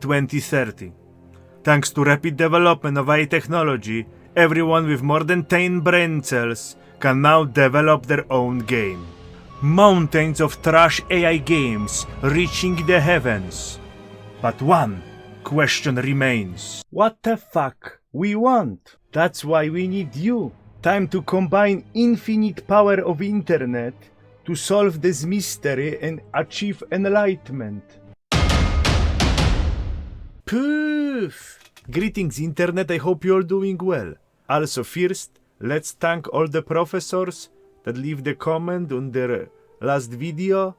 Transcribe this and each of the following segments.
2030. Thanks to rapid development of AI technology, everyone with more than 10 brain cells can now develop their own game. Mountains of trash AI games reaching the heavens. But one question remains. What the fuck we want? That's why we need you. Time to combine infinite power of internet to solve this mystery and achieve enlightenment. Poof! Greetings internet, I hope you're doing well. Also first, let's thank all the professors that leave the comment on their last video.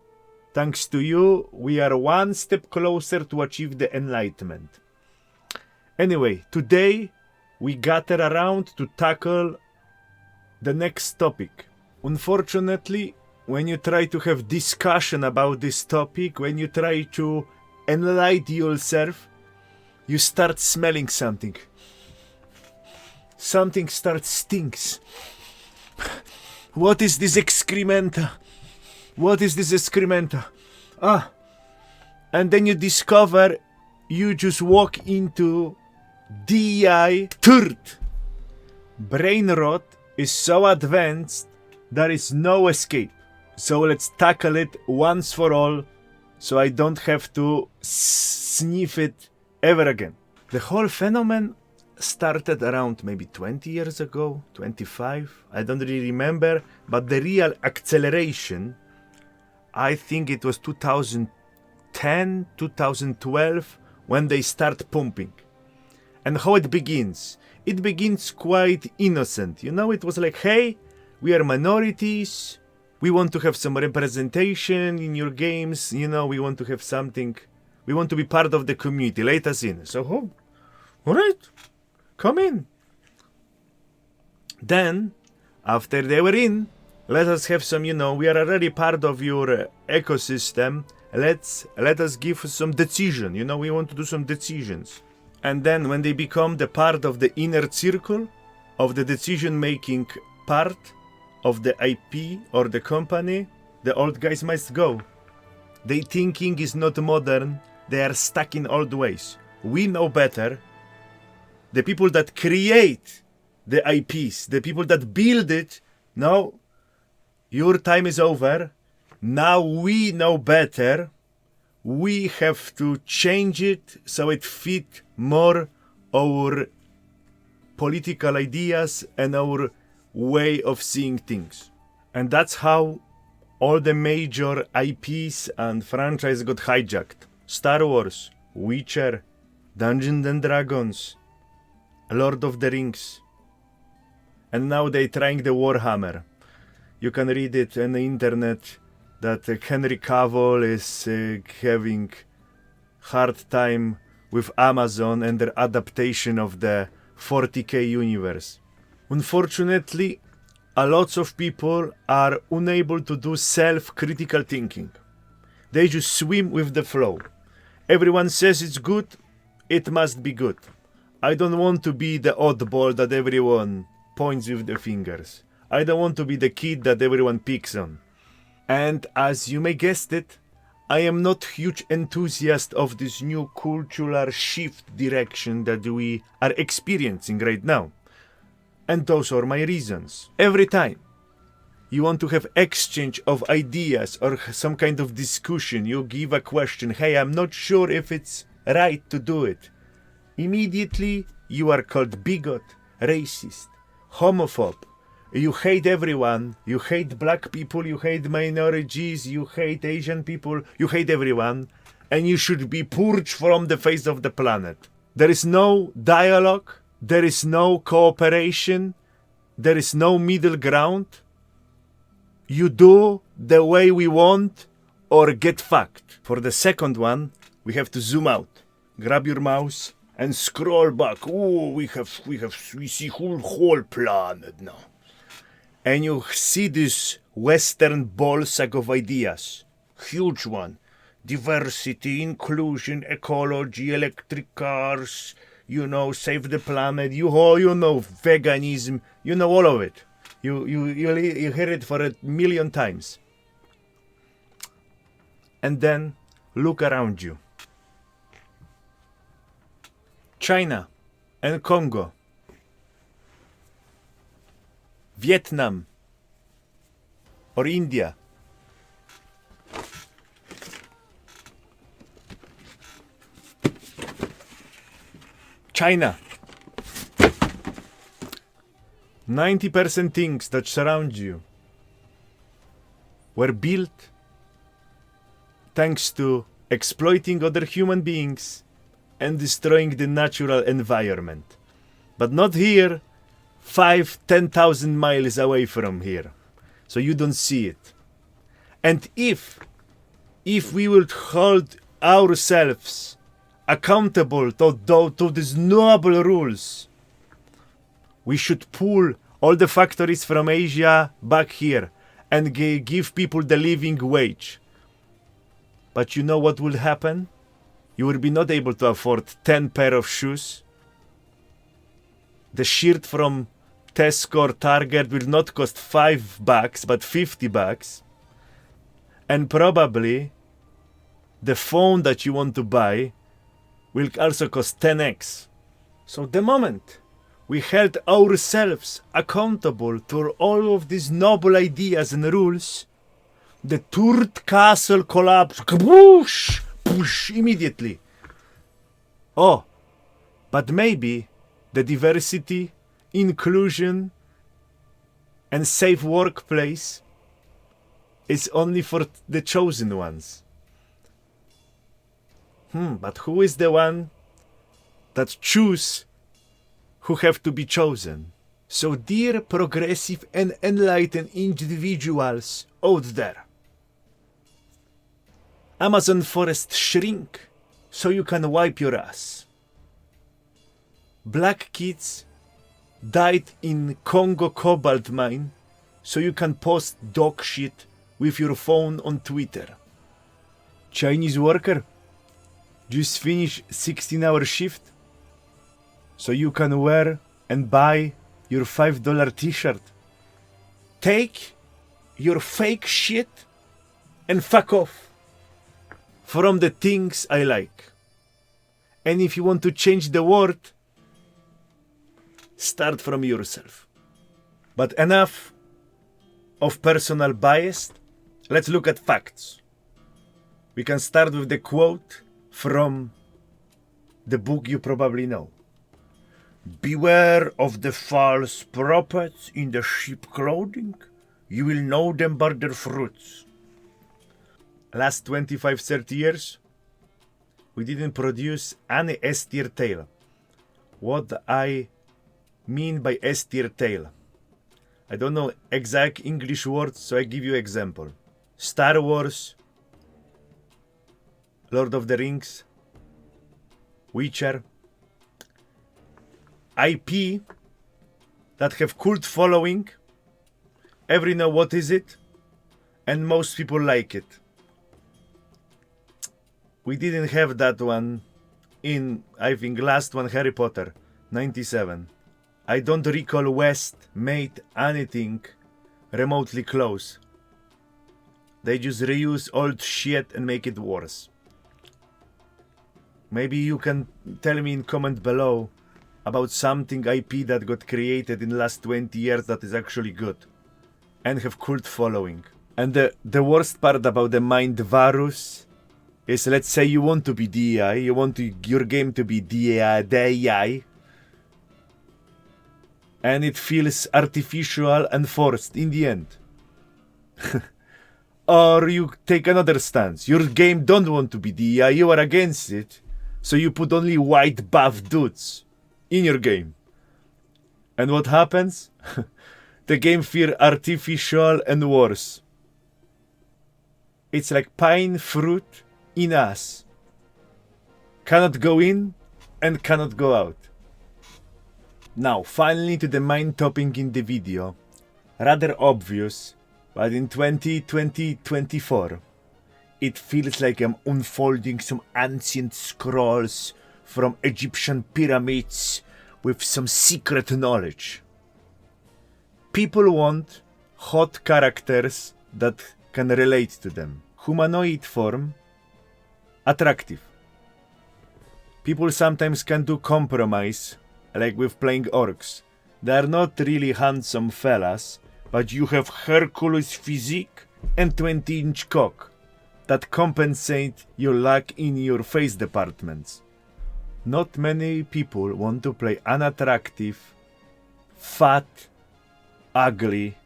Thanks to you, we are one step closer to achieve the enlightenment. Anyway, today we gather around to tackle the next topic. Unfortunately, when you try to have discussion about this topic, when you try to enlighten yourself, you start smelling something. Something starts stinks. What is this excrementa? What is this excrementa? And then you discover you just walk into DEI turd. Brainroot is so advanced, there is no escape. So let's tackle it once for all, so I don't have to sniff it ever again. The whole phenomenon started around maybe 20 years ago, 25, I don't really remember, but the real acceleration, I think it was 2010, 2012, when they start pumping. And how it begins? It begins quite innocent, you know, it was like, hey, we are minorities, we want to have some representation in your games, you know, we want to have something, we want to be part of the community, let us in. So, alright, come in. Then, after they were in, let us have some, you know, we are already part of your ecosystem, let us give some decision, you know, we want to do some decisions. And then when they become the part of the inner circle, of the decision-making part of the IP or the company, the old guys must go. Their thinking is not modern, they are stuck in old ways. We know better. The people that create the IPs, the people that build it, no, your time is over. Now we know better. We have to change it so it fit more our political ideas and our way of seeing things. And that's how all the major IPs and franchises got hijacked. Star Wars, Witcher, Dungeons and Dragons, Lord of the Rings. And now they're trying the Warhammer. You can read it on the internet that Henry Cavill is having hard time with Amazon and their adaptation of the 40k universe. Unfortunately, a lot of people are unable to do self-critical thinking. They just swim with the flow. Everyone says it's good, it must be good. I don't want to be the oddball that everyone points with their fingers. I don't want to be the kid that everyone picks on. And as you may guess it, I am not huge enthusiast of this new cultural shift direction that we are experiencing right now. And those are my reasons. Every time you want to have exchange of ideas or some kind of discussion, you give a question, hey, I'm not sure if it's right to do it. Immediately you are called bigot, racist, homophobe. You hate everyone, you hate black people, you hate minorities, you hate Asian people, you hate everyone, and you should be purged from the face of the planet. There is no dialogue, there is no cooperation, there is no middle ground. You do the way we want or get fucked. For the second one, we have to zoom out. Grab your mouse and scroll back. Oh, we see whole planet now. And you see this Western ball sack of ideas. Huge one. Diversity, inclusion, ecology, electric cars, you know, save the planet, you know, veganism, you know all of it. You hear it for 1,000,000 times. And then look around you. China and Congo, Vietnam or India. China. 90% things that surround you were built thanks to exploiting other human beings and destroying the natural environment. But not here, 10,000 miles away from here. So you don't see it. And if we would hold ourselves accountable to these noble rules, we should pull all the factories from Asia back here and give people the living wage. But you know what will happen? You will be not able to afford 10 pair of shoes. The shirt from Tesco or Target will not cost $5, but $50. And probably the phone that you want to buy will also cost 10x. So the moment we held ourselves accountable to all of these noble ideas and rules, the third castle collapsed. Kaboosh! Push! Immediately. Oh, but maybe the diversity, inclusion, and safe workplace is only for the chosen ones. But who is the one that choose who have to be chosen? So dear progressive and enlightened individuals out there, Amazon forest shrink so you can wipe your ass. Black kids died in Congo cobalt mine so you can post dog shit with your phone on Twitter. Chinese worker just finish 16-hour shift so you can wear and buy your $5 t-shirt. Take your fake shit and fuck off from the things I like. And if you want to change the world, start from yourself. But enough of personal bias. Let's look at facts. We can start with the quote from the book you probably know. Beware of the false prophets in the sheep clothing. You will know them by their fruits. Last 25-30 years, we didn't produce any S-tier tale. What I mean by S-tier tale? I don't know exact English words, so I give you example. Star Wars, Lord of the Rings, Witcher, IP that have cult following, every know what is it, and most people like it. We didn't have that one in, I think, last one, Harry Potter, 97. I don't recall West made anything remotely close. They just reuse old shit and make it worse. Maybe you can tell me in comment below about something IP that got created in the last 20 years that is actually good and have cult following. And the worst part about the mind virus is, let's say you want to be DEI, you want your game to be DEI, and it feels artificial and forced in the end. Or you take another stance. Your game don't want to be DEI, you are against it, so you put only white buff dudes in your game. And what happens? The game feels artificial and worse. It's like pine fruit in us. Cannot go in and cannot go out. Now, finally to the main topic in the video. Rather obvious, but in 2024, it feels like I'm unfolding some ancient scrolls from Egyptian pyramids with some secret knowledge. People want hot characters that can relate to them. Humanoid form, attractive. People sometimes can do compromise, like with playing orcs. They are not really handsome fellas, but you have Hercules physique and 20-inch cock that compensate your lack in your face departments. Not many people want to play unattractive, fat, ugly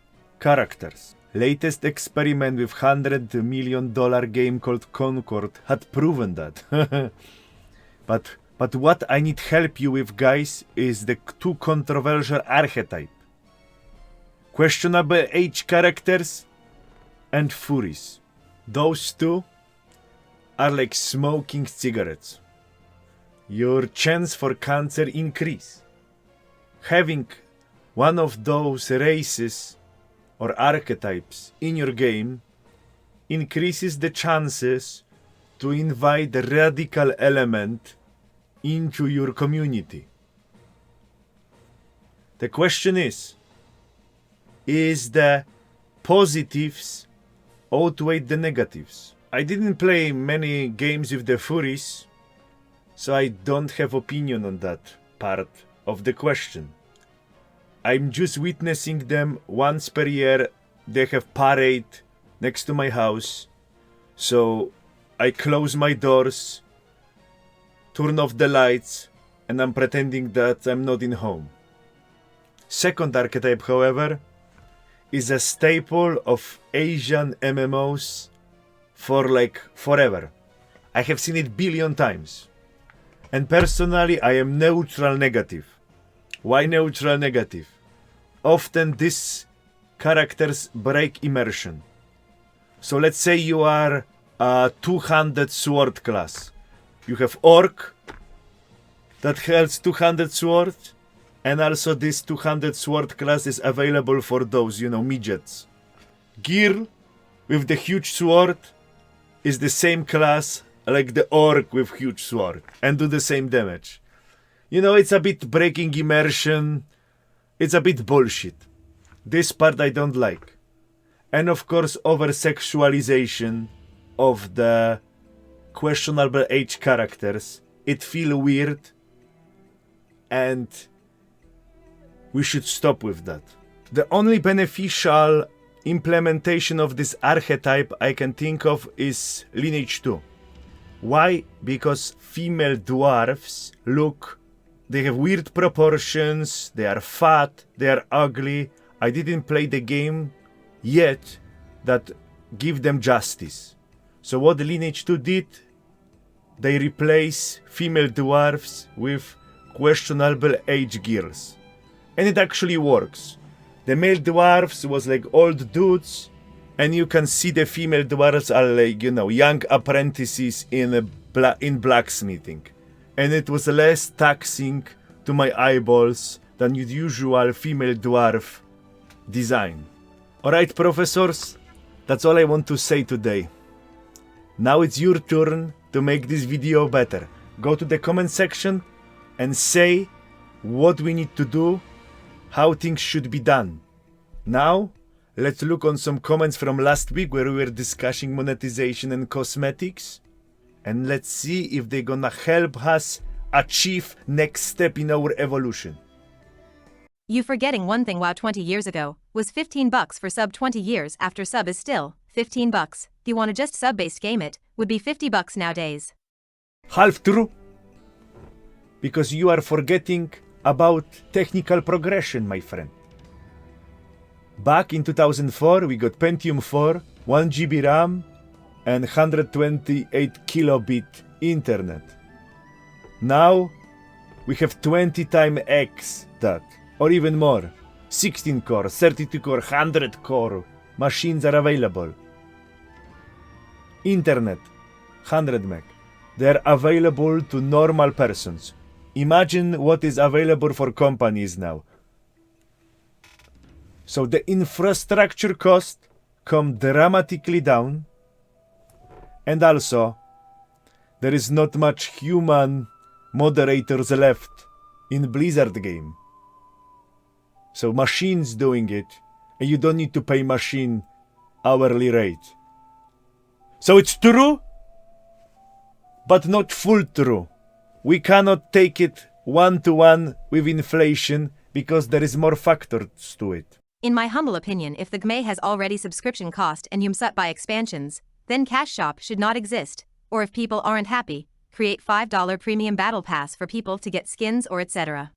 characters. Latest experiment with $100 million game called Concord had proven that. But what I need help you with, guys, is the two controversial archetype. Questionable age characters and furries. Those two are like smoking cigarettes. Your chance for cancer increase. Having one of those races or archetypes in your game increases the chances to invite the radical element into your community. The question is the positives outweigh the negatives? I didn't play many games with the furries, so I don't have opinion on that part of the question. I'm just witnessing them once per year. They have parade next to my house, so I close my doors, turn off the lights, and I'm pretending that I'm not in home. Second archetype, however, is a staple of Asian MMOs for like forever. I have seen it billion times. And personally, I am neutral negative. Why neutral negative? Often these characters break immersion. So let's say you are a 200 sword class. You have orc that holds 200 swords, and also this 200 sword class is available for those, midgets. Gear with the huge sword is the same class like the orc with huge sword and do the same damage. It's a bit breaking immersion. It's a bit bullshit. This part I don't like. And of course, over-sexualization of the questionable age characters. It feels weird, and we should stop with that. The only beneficial implementation of this archetype I can think of is Lineage 2. Why? Because female dwarves they have weird proportions, they are fat, they are ugly. I didn't play the game yet that give them justice. So what the Lineage 2 did, they replace female dwarves with questionable age girls. And it actually works. The male dwarves was like old dudes, and you can see the female dwarves are like, young apprentices in blacksmithing. And it was less taxing to my eyeballs than your usual female dwarf design. Alright, professors, that's all I want to say today. Now it's your turn to make this video better. Go to the comment section and say what we need to do, how things should be done. Now, let's look on some comments from last week where we were discussing monetization and cosmetics. And let's see if they're gonna help us achieve next step in our evolution. You forgetting one thing. WoW 20 years ago was $15 for sub. 20 years after sub is still $15. Do you want to just sub-based game it? Would be $50 nowadays. Half true. Because you are forgetting about technical progression, my friend. Back in 2004, we got Pentium 4, 1 GB RAM, and 128 kilobit internet. Now, we have 20 times X that, or even more. 16 core, 32 core, 100 core machines are available. Internet, 100 meg. They are available to normal persons. Imagine what is available for companies now. So the infrastructure cost come dramatically down, and also there is not much human moderators left in Blizzard game. So machines doing it, and you don't need to pay machine hourly rate. So it's true, but not full true. we cannot take it one-to-one with inflation because there is more factors to it. In my humble opinion, if the GME has already subscription cost and UMSUT by expansions, then Cash Shop should not exist, or if people aren't happy, create $5 premium battle pass for people to get skins or etc.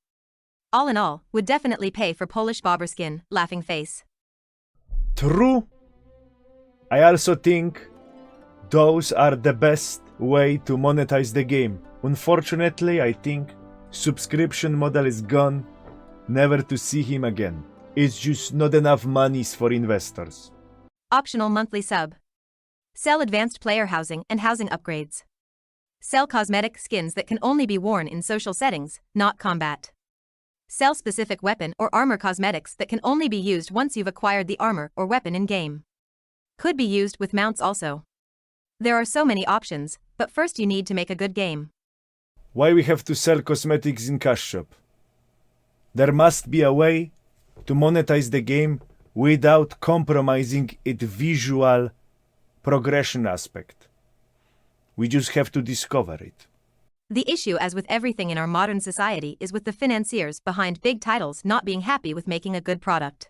All in all, would definitely pay for Polish bobber skin, laughing face. True. I also think those are the best way to monetize the game. Unfortunately, I think subscription model is gone, never to see him again. It's just not enough monies for investors. Optional monthly sub. Sell advanced player housing and housing upgrades. Sell cosmetic skins that can only be worn in social settings, not combat. Sell specific weapon or armor cosmetics that can only be used once you've acquired the armor or weapon in-game. Could be used with mounts also. There are so many options, but first you need to make a good game. Why we have to sell cosmetics in Cash Shop? There must be a way to monetize the game without compromising its visual progression aspect. We just have to discover it. The issue, as with everything in our modern society, is with the financiers behind big titles not being happy with making a good product.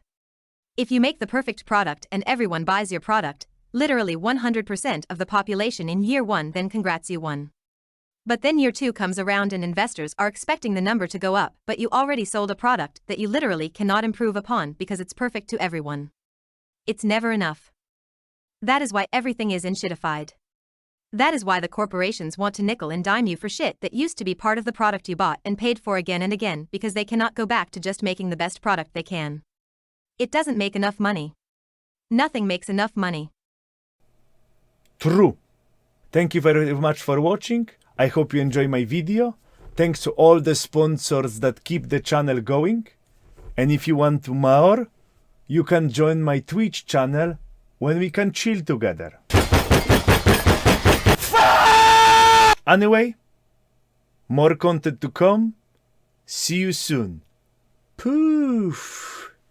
If you make the perfect product and everyone buys your product, literally 100% of the population in year 1, then congrats, you won. But then year 2 comes around and investors are expecting the number to go up, but you already sold a product that you literally cannot improve upon because it's perfect to everyone. It's never enough. That is why everything is shitified. That is why the corporations want to nickel and dime you for shit that used to be part of the product you bought and paid for again and again, because they cannot go back to just making the best product they can. It doesn't make enough money. Nothing makes enough money. True. Thank you very much for watching. I hope you enjoy my video. Thanks to all the sponsors that keep the channel going. And if you want more, you can join my Twitch channel when we can chill together. Anyway, more content to come. See you soon. Poof.